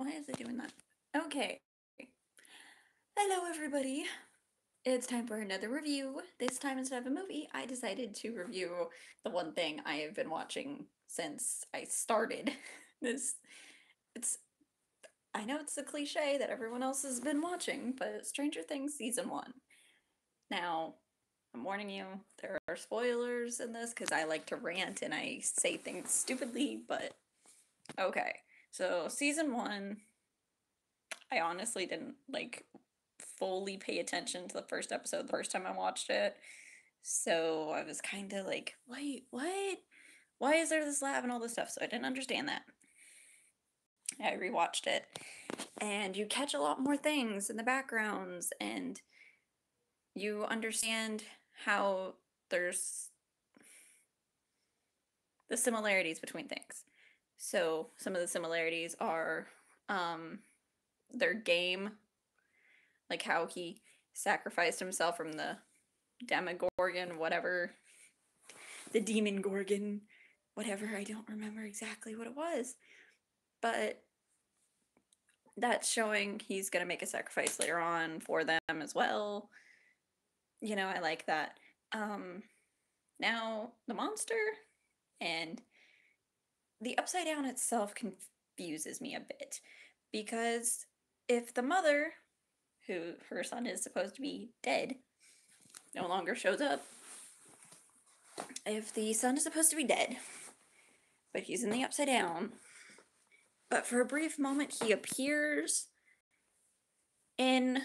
Why is it doing that? Okay. Hello, everybody. It's time for another review. This time, instead of a movie, I decided to review the one thing I have been watching since I started this. It's I know it's a cliche that everyone else has been watching, but Stranger Things season 1. Now, I'm warning you, there are spoilers in this because I like to rant and I say things stupidly, but okay. So, season 1, I honestly didn't fully pay attention to the first episode the first time I watched it. So I was kind of like, wait, what? Why is there this lab and all this stuff? So I didn't understand that. I rewatched it, and you catch a lot more things in the backgrounds, and you understand how there's the similarities between things. So some of the similarities are their game, like how he sacrificed himself from the Demogorgon, whatever, the Demon Gorgon, whatever. I don't remember exactly what it was, but that's showing he's gonna make a sacrifice later on for them as well. You know, I like that. Now the monster and the Upside Down itself confuses me a bit because if the mother, who her son is supposed to be dead, no longer shows up, if the son is supposed to be dead, but he's in the Upside Down, but for a brief moment he appears in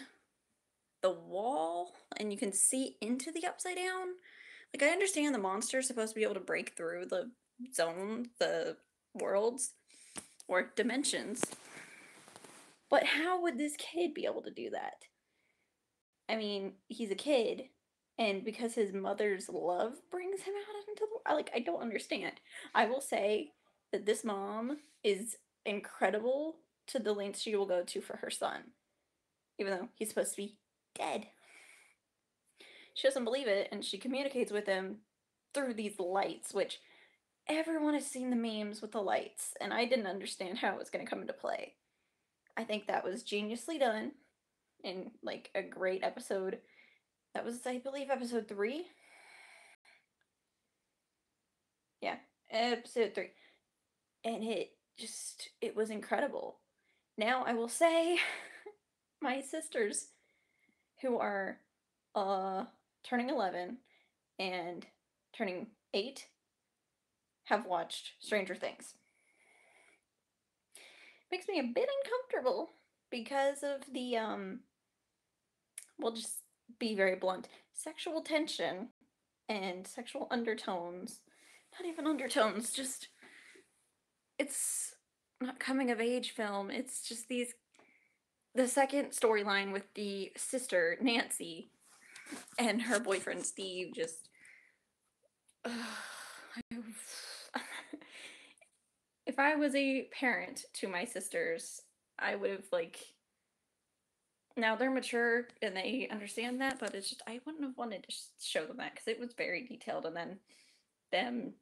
the wall and you can see into the Upside Down. Like, I understand the monster is supposed to be able to break through the zone, the worlds, or dimensions, but how would this kid be able to do that? I mean, he's a kid, and because his mother's love brings him out into the like, I don't understand. I will say that this mom is incredible to the lengths she will go to for her son, even though he's supposed to be dead. She doesn't believe it, and she communicates with him through these lights, which everyone has seen the memes with the lights, and I didn't understand how it was going to come into play. I think that was geniusly done in like a great episode. That was, I believe, episode 3. Yeah, episode 3. And it was incredible. Now, I will say, my sisters, who are turning 11 and turning 8, have watched Stranger Things. Makes me a bit uncomfortable because of the we'll just be very blunt, sexual tension and sexual undertones. Not even undertones, just it's not coming of age film. It's just the second storyline with the sister Nancy and her boyfriend Steve just if I was a parent to my sisters, I would have now they're mature and they understand that, but it's just I wouldn't have wanted to show them that because it was very detailed, and then them,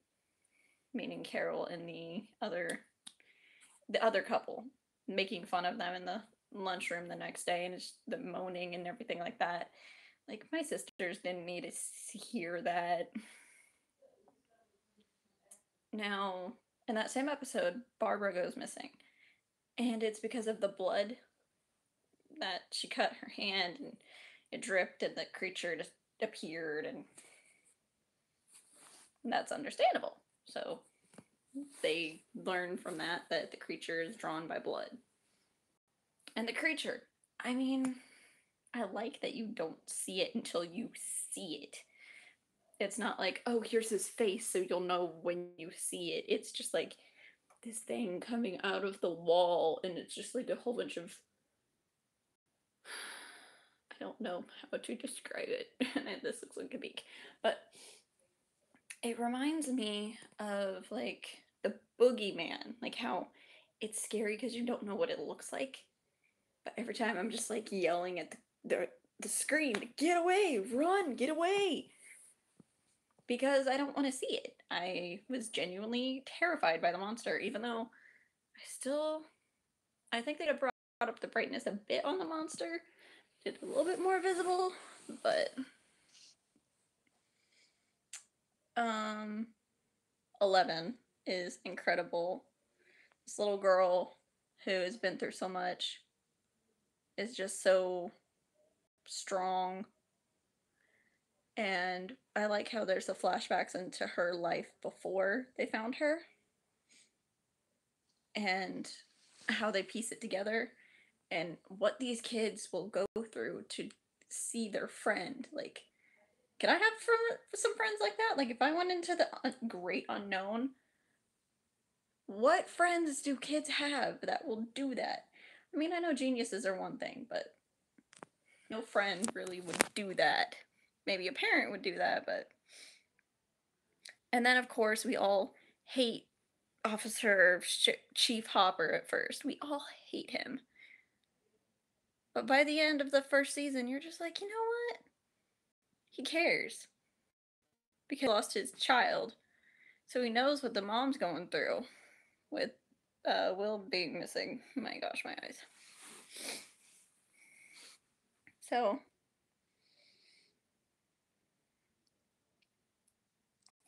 meaning Carol and the other couple, making fun of them in the lunchroom the next day, and just the moaning and everything like that. Like, my sisters didn't need to hear that. Now, in that same episode, Barbara goes missing, and it's because of the blood that she cut her hand and it dripped and the creature just appeared, and that's understandable. So they learn from that the creature is drawn by blood. And the creature, I mean, I like that you don't see it until you see it. It's not like, oh, here's his face, so you'll know when you see it. It's just like this thing coming out of the wall, and it's just like a whole bunch of. I don't know how to describe it. This looks like a beak. But it reminds me of like the boogeyman, like how it's scary because you don't know what it looks like. But every time I'm just like yelling at the screen, get away, run, get away. Because I don't want to see it. I was genuinely terrified by the monster, even though I think they'd have brought up the brightness a bit on the monster. It's a little bit more visible, but 11 is incredible. This little girl who has been through so much is just so strong. And I like how there's the flashbacks into her life before they found her and how they piece it together and what these kids will go through to see their friend. Like, can I have some friends like that? Like, if I went into the great unknown, what friends do kids have that will do that? I mean, I know geniuses are one thing, but no friend really would do that. Maybe a parent would do that, but... And then, of course, we all hate Officer Chief Hopper at first. We all hate him. But by the end of the first season, you're just like, you know what? He cares. Because he lost his child. So he knows what the mom's going through with Will being missing. My gosh, my eyes. So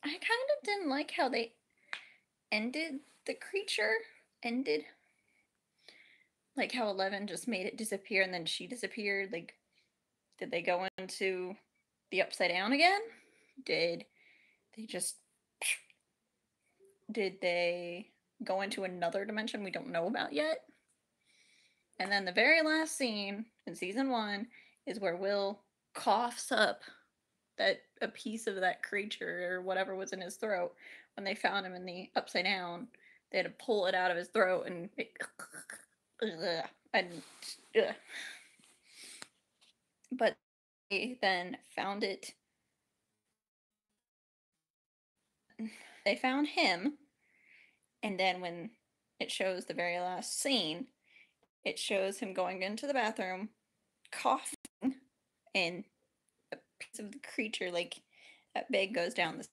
I kind of didn't like how they ended the creature. Like how 11 just made it disappear and then she disappeared. Like, did they go into the Upside Down again? Did they go into another dimension we don't know about yet? And then the very last scene in season 1 is where Will coughs up a piece of that creature or whatever was in his throat. When they found him in the Upside Down, they had to pull it out of his throat and but they then found it. They found him, and then when it shows the very last scene, it shows him going into the bathroom, coughing, and a piece of the creature, like that big, goes down the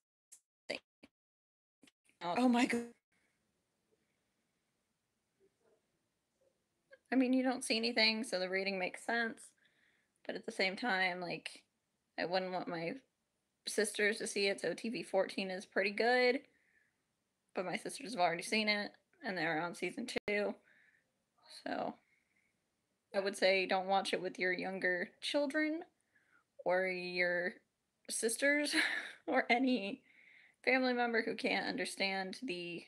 thing. Oh my god. I mean, you don't see anything, so the reading makes sense. But at the same time, like, I wouldn't want my sisters to see it, so TV-14 is pretty good. But my sisters have already seen it, and they're on season 2. So I would say don't watch it with your younger children or your sisters or any family member who can't understand the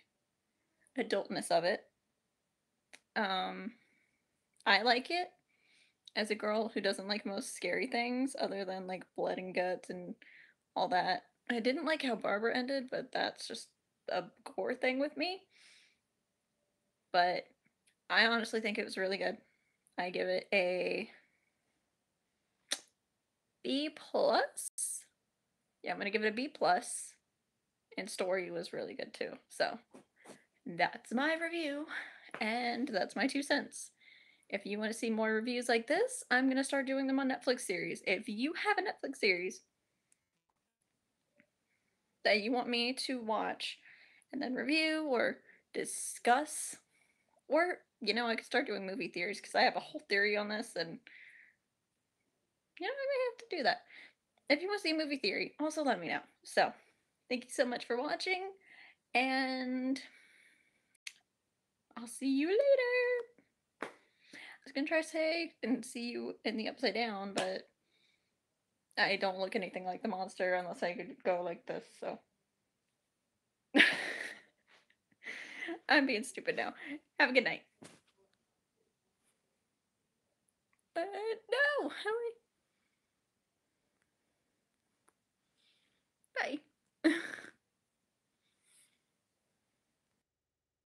adultness of it. I like it as a girl who doesn't like most scary things other than like blood and guts and all that. I didn't like how Barbara ended, but that's just a core thing with me. But I honestly think it was really good. I give it a B+. Yeah, I'm gonna give it a B+. And story was really good too. So that's my review, and that's my 2 cents. If you want to see more reviews like this, I'm gonna start doing them on Netflix series. If you have a Netflix series that you want me to watch and then review or discuss, or, you know, I could start doing movie theories because I have a whole theory on this, and, you know, I may have to do that. If you want to see a movie theory, also let me know. So, thank you so much for watching, and I'll see you later. I was gonna try to say and see you in the Upside Down, but I don't look anything like the monster unless I could go like this, so. I'm being stupid now. Have a good night. No! How do I